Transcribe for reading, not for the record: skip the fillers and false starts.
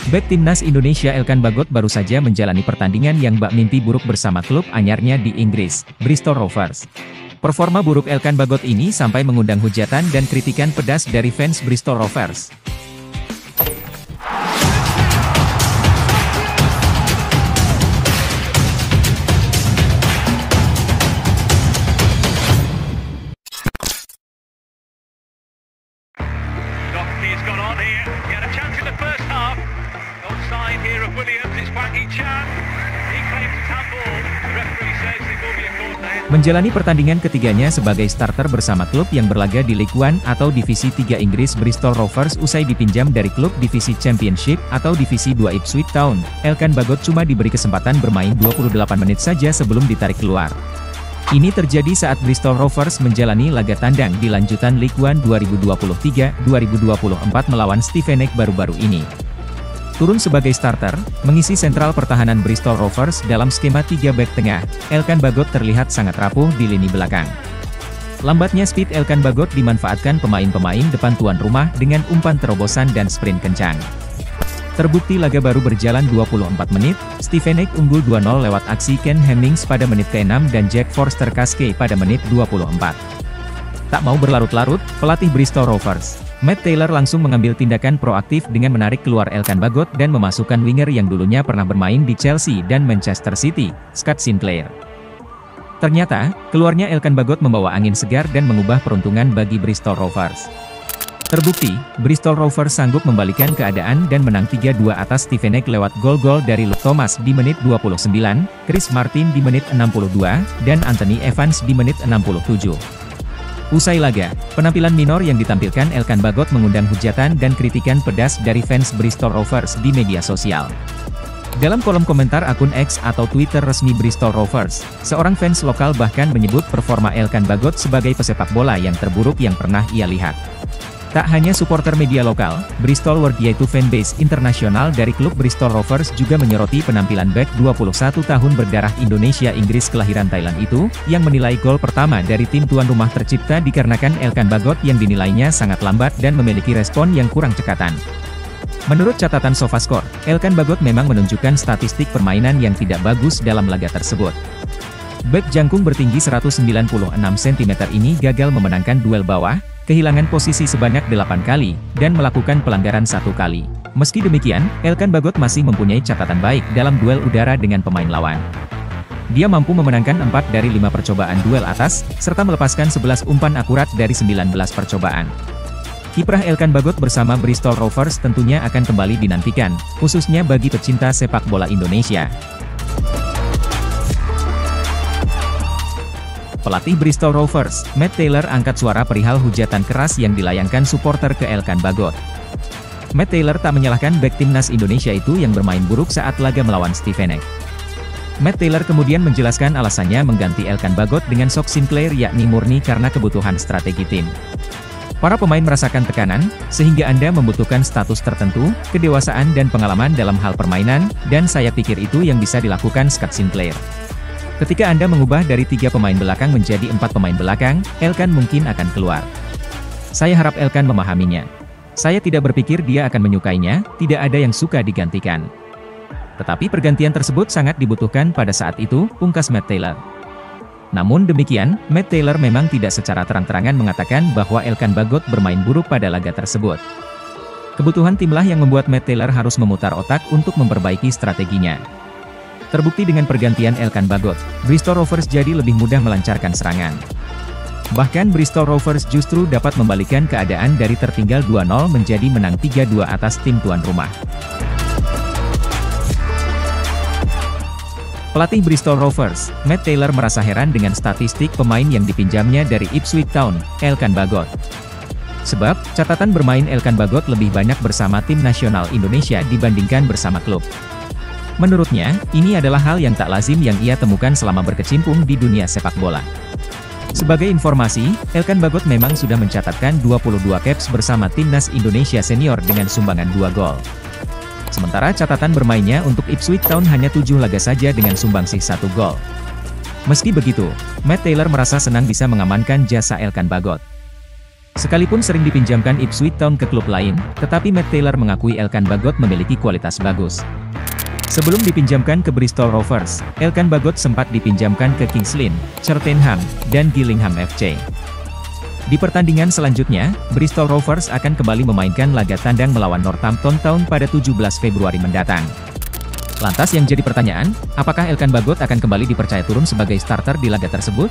Bek timnas Indonesia Elkan Bagot baru saja menjalani pertandingan yang bak mimpi buruk bersama klub anyarnya di Inggris, Bristol Rovers. Performa buruk Elkan Bagot ini sampai mengundang hujatan dan kritikan pedas dari fans Bristol Rovers. Menjalani pertandingan ketiganya sebagai starter bersama klub yang berlaga di League One atau Divisi 3 Inggris, Bristol Rovers usai dipinjam dari klub Divisi Championship atau Divisi 2 Ipswich Town, Elkan Bagot cuma diberi kesempatan bermain 28 menit saja sebelum ditarik keluar. Ini terjadi saat Bristol Rovers menjalani laga tandang di lanjutan League One 2023-2024 melawan Stevenage baru-baru ini. Turun sebagai starter, mengisi sentral pertahanan Bristol Rovers dalam skema 3 bek tengah, Elkan Bagot terlihat sangat rapuh di lini belakang. Lambatnya speed Elkan Bagot dimanfaatkan pemain-pemain depan tuan rumah dengan umpan terobosan dan sprint kencang. Terbukti laga baru berjalan 24 menit, Stevenage unggul 2-0 lewat aksi Ken Hemmings pada menit ke-6 dan Jack Forster-Caskey pada menit 24. Tak mau berlarut-larut, pelatih Bristol Rovers, Matt Taylor langsung mengambil tindakan proaktif dengan menarik keluar Elkan Bagot dan memasukkan winger yang dulunya pernah bermain di Chelsea dan Manchester City, Scott Sinclair. Ternyata, keluarnya Elkan Bagot membawa angin segar dan mengubah peruntungan bagi Bristol Rovers. Terbukti, Bristol Rovers sanggup membalikan keadaan dan menang 3-2 atas Stevenage lewat gol-gol dari Luke Thomas di menit 29, Chris Martin di menit 62, dan Anthony Evans di menit 67. Usai laga, penampilan minor yang ditampilkan Elkan Bagot mengundang hujatan dan kritikan pedas dari fans Bristol Rovers di media sosial. Dalam kolom komentar akun X atau Twitter resmi Bristol Rovers, seorang fans lokal bahkan menyebut performa Elkan Bagot sebagai pesepak bola yang terburuk yang pernah ia lihat. Tak hanya supporter media lokal, Bristol World yaitu fanbase internasional dari klub Bristol Rovers juga menyoroti penampilan bek 21 tahun berdarah Indonesia-Inggris kelahiran Thailand itu, yang menilai gol pertama dari tim tuan rumah tercipta dikarenakan Elkan Bagot yang dinilainya sangat lambat dan memiliki respon yang kurang cekatan. Menurut catatan SofaScore, Elkan Bagot memang menunjukkan statistik permainan yang tidak bagus dalam laga tersebut. Bek jangkung bertinggi 196 cm ini gagal memenangkan duel bawah, kehilangan posisi sebanyak 8 kali, dan melakukan pelanggaran 1 kali. Meski demikian, Elkan Bagot masih mempunyai catatan baik dalam duel udara dengan pemain lawan. Dia mampu memenangkan 4 dari 5 percobaan duel atas, serta melepaskan 11 umpan akurat dari 19 percobaan. Kiprah Elkan Bagot bersama Bristol Rovers tentunya akan kembali dinantikan, khususnya bagi pecinta sepak bola Indonesia. Pelatih Bristol Rovers, Matt Taylor angkat suara perihal hujatan keras yang dilayangkan supporter ke Elkan Bagot. Matt Taylor tak menyalahkan bek timnas Indonesia itu yang bermain buruk saat laga melawan Stevenage. Matt Taylor kemudian menjelaskan alasannya mengganti Elkan Bagot dengan Scott Sinclair yakni murni karena kebutuhan strategi tim. Para pemain merasakan tekanan, sehingga Anda membutuhkan status tertentu, kedewasaan dan pengalaman dalam hal permainan, dan saya pikir itu yang bisa dilakukan Scott Sinclair. Ketika Anda mengubah dari 3 pemain belakang menjadi 4 pemain belakang, Elkan mungkin akan keluar. Saya harap Elkan memahaminya. Saya tidak berpikir dia akan menyukainya, tidak ada yang suka digantikan. Tetapi pergantian tersebut sangat dibutuhkan pada saat itu, pungkas Matt Taylor. Namun demikian, Matt Taylor memang tidak secara terang-terangan mengatakan bahwa Elkan Bagot bermain buruk pada laga tersebut. Kebutuhan timlah yang membuat Matt Taylor harus memutar otak untuk memperbaiki strateginya. Terbukti dengan pergantian Elkan Bagot, Bristol Rovers jadi lebih mudah melancarkan serangan. Bahkan Bristol Rovers justru dapat membalikan keadaan dari tertinggal 2-0 menjadi menang 3-2 atas tim tuan rumah. Pelatih Bristol Rovers, Matt Taylor merasa heran dengan statistik pemain yang dipinjamnya dari Ipswich Town, Elkan Bagot. Sebab, catatan bermain Elkan Bagot lebih banyak bersama tim nasional Indonesia dibandingkan bersama klub. Menurutnya, ini adalah hal yang tak lazim yang ia temukan selama berkecimpung di dunia sepak bola. Sebagai informasi, Elkan Bagot memang sudah mencatatkan 22 caps bersama timnas Indonesia senior dengan sumbangan 2 gol. Sementara catatan bermainnya untuk Ipswich Town hanya 7 laga saja dengan sumbangsih 1 gol. Meski begitu, Matt Taylor merasa senang bisa mengamankan jasa Elkan Bagot. Sekalipun sering dipinjamkan Ipswich Town ke klub lain, tetapi Matt Taylor mengakui Elkan Bagot memiliki kualitas bagus. Sebelum dipinjamkan ke Bristol Rovers, Elkan Bagot sempat dipinjamkan ke Kings Lynn, Cheltenham, dan Gillingham FC. Di pertandingan selanjutnya, Bristol Rovers akan kembali memainkan laga tandang melawan Northampton Town pada 17 Februari mendatang. Lantas yang jadi pertanyaan, apakah Elkan Bagot akan kembali dipercaya turun sebagai starter di laga tersebut?